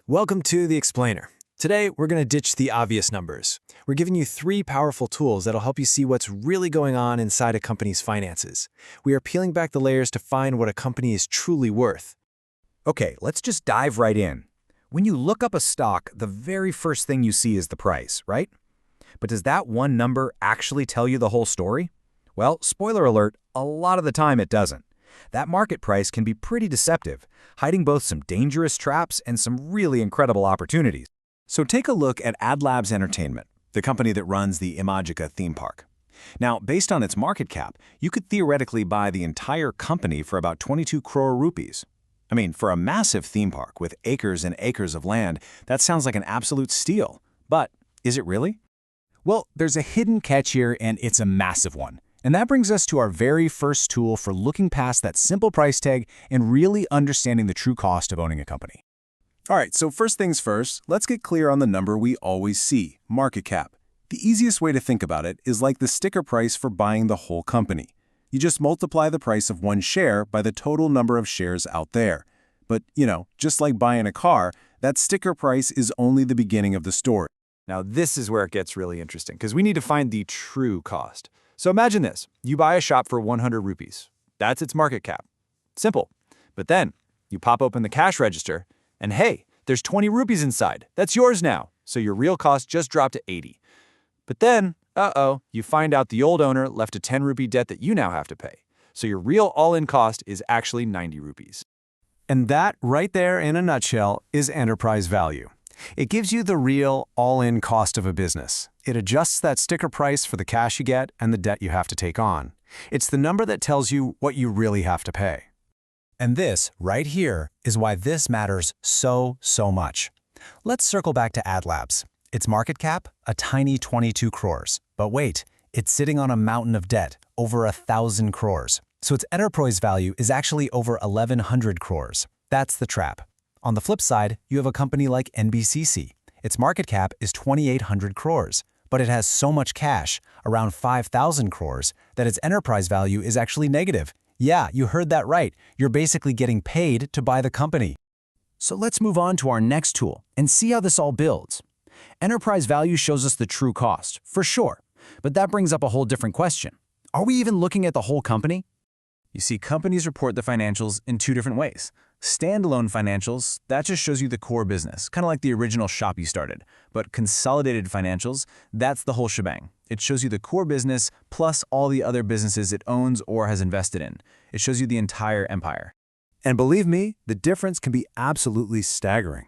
Welcome to The Explainer. Today, we're going to ditch the obvious numbers. We're giving you 3 powerful tools that'll help you see what's really going on inside a company's finances. We are peeling back the layers to find what a company is truly worth. Okay, let's just dive right in. When you look up a stock, the very first thing you see is the price, right? But does that one number actually tell you the whole story? Well, spoiler alert, a lot of the time it doesn't. That market price can be pretty deceptive, hiding both some dangerous traps and some really incredible opportunities. So take a look at AdLabs Entertainment, the company that runs the Imagica theme park. Now, based on its market cap, you could theoretically buy the entire company for about 22 crore rupees. I mean, for a massive theme park with acres and acres of land, that sounds like an absolute steal. But is it really? Well, there's a hidden catch here, and it's a massive one. And that brings us to our very first tool for looking past that simple price tag and really understanding the true cost of owning a company. All right, so first things first, let's get clear on the number we always see, market cap. The easiest way to think about it is like the sticker price for buying the whole company. You just multiply the price of one share by the total number of shares out there. But, just like buying a car, that sticker price is only the beginning of the story. Now, this is where it gets really interesting, because we need to find the true cost. So imagine this. You buy a shop for 100 rupees. That's its market cap. Simple. But then, you pop open the cash register, and hey, there's 20 rupees inside. That's yours now. So your real cost just dropped to 80. But then, you find out the old owner left a 10 rupee debt that you now have to pay. So your real all-in cost is actually 90 rupees. And that, right there in a nutshell, is enterprise value. It gives you the real, all-in cost of a business. It adjusts that sticker price for the cash you get and the debt you have to take on. It's the number that tells you what you really have to pay. And this, right here, is why this matters so much. Let's circle back to AdLabs. Its market cap, a tiny 22 crores. But wait, it's sitting on a mountain of debt, over 1,000 crores. So its enterprise value is actually over 1,100 crores. That's the trap. On the flip side, you have a company like NBCC. Its market cap is 2,800 crores, but it has so much cash, around 5,000 crores, that its enterprise value is actually negative. Yeah, you heard that right. You're basically getting paid to buy the company. So let's move on to our next tool and see how this all builds. Enterprise value shows us the true cost, for sure. But that brings up a whole different question. Are we even looking at the whole company? You see, companies report the financials in 2 different ways. Standalone financials, that just shows you the core business, kind of like the original shop you started. But consolidated financials, that's the whole shebang. It shows you the core business plus all the other businesses it owns or has invested in. It shows you the entire empire. And believe me, the difference can be absolutely staggering.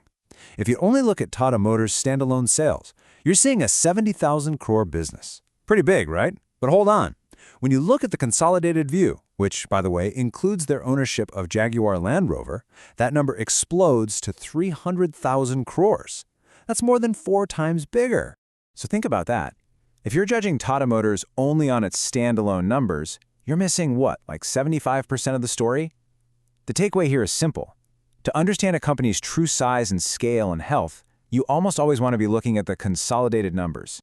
If you only look at Tata Motors' standalone sales, you're seeing a 70,000 crore business. Pretty big, right? But hold on. When you look at the consolidated view, which, by the way, includes their ownership of Jaguar Land Rover, that number explodes to 300,000 crores. That's more than 4 times bigger. So think about that. If you're judging Tata Motors only on its standalone numbers, you're missing what, like 75% of the story? The takeaway here is simple. To understand a company's true size and scale and health, you almost always want to be looking at the consolidated numbers.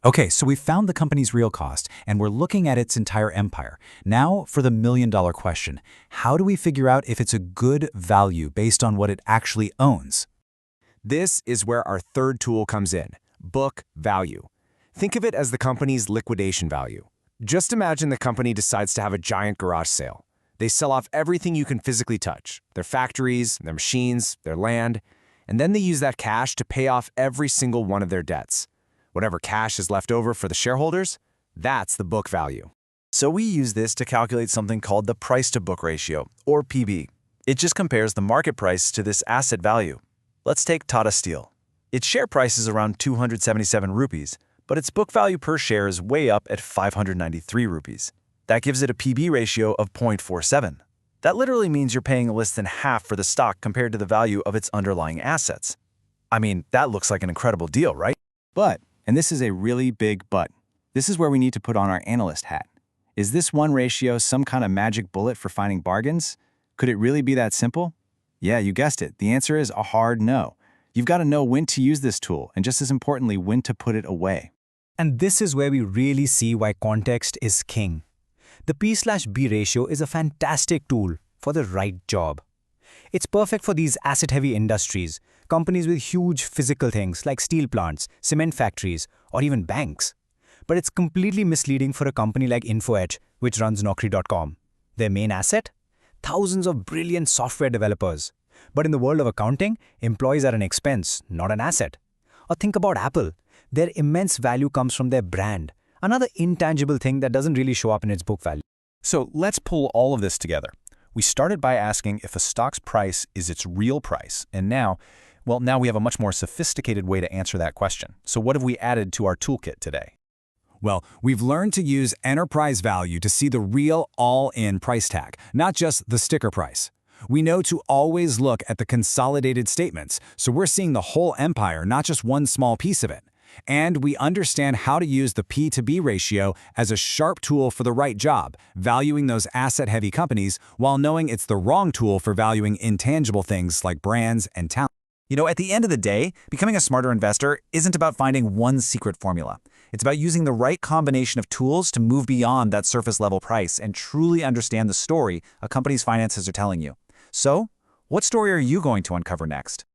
Okay, so we found the company's real cost, and we're looking at its entire empire. Now for the million-dollar question. How do we figure out if it's a good value based on what it actually owns? This is where our third tool comes in, book value. Think of it as the company's liquidation value. Just imagine the company decides to have a giant garage sale. They sell off everything you can physically touch, their factories, their machines, their land, and then they use that cash to pay off every single one of their debts. Whatever cash is left over for the shareholders, that's the book value. So we use this to calculate something called the price-to-book ratio, or PB. It just compares the market price to this asset value. Let's take Tata Steel. Its share price is around 277 rupees, but its book value per share is way up at 593 rupees. That gives it a PB ratio of 0.47. That literally means you're paying less than half for the stock compared to the value of its underlying assets. I mean, that looks like an incredible deal, right? But, and this is a really big but, this is where we need to put on our analyst hat. Is this one ratio some kind of magic bullet for finding bargains? Could it really be that simple? Yeah, you guessed it. The answer is a hard no. You've got to know when to use this tool, and just as importantly, when to put it away. And this is where we really see why context is king. The P/B ratio is a fantastic tool for the right job. It's perfect for these asset-heavy industries, companies with huge physical things like steel plants, cement factories, or even banks. But it's completely misleading for a company like InfoEdge, which runs Naukri.com. Their main asset? Thousands of brilliant software developers. But in the world of accounting, employees are an expense, not an asset. Or think about Apple. Their immense value comes from their brand, another intangible thing that doesn't really show up in its book value. So let's pull all of this together. We started by asking if a stock's price is its real price, and now we have a much more sophisticated way to answer that question. So what have we added to our toolkit today? Well, we've learned to use enterprise value to see the real all-in price tag, not just the sticker price. We know to always look at the consolidated statements, so we're seeing the whole empire, not just one small piece of it. And we understand how to use the P/B ratio as a sharp tool for the right job, valuing those asset-heavy companies while knowing it's the wrong tool for valuing intangible things like brands and talent. You know, at the end of the day, becoming a smarter investor isn't about finding one secret formula. It's about using the right combination of tools to move beyond that surface-level price and truly understand the story a company's finances are telling you. So, what story are you going to uncover next?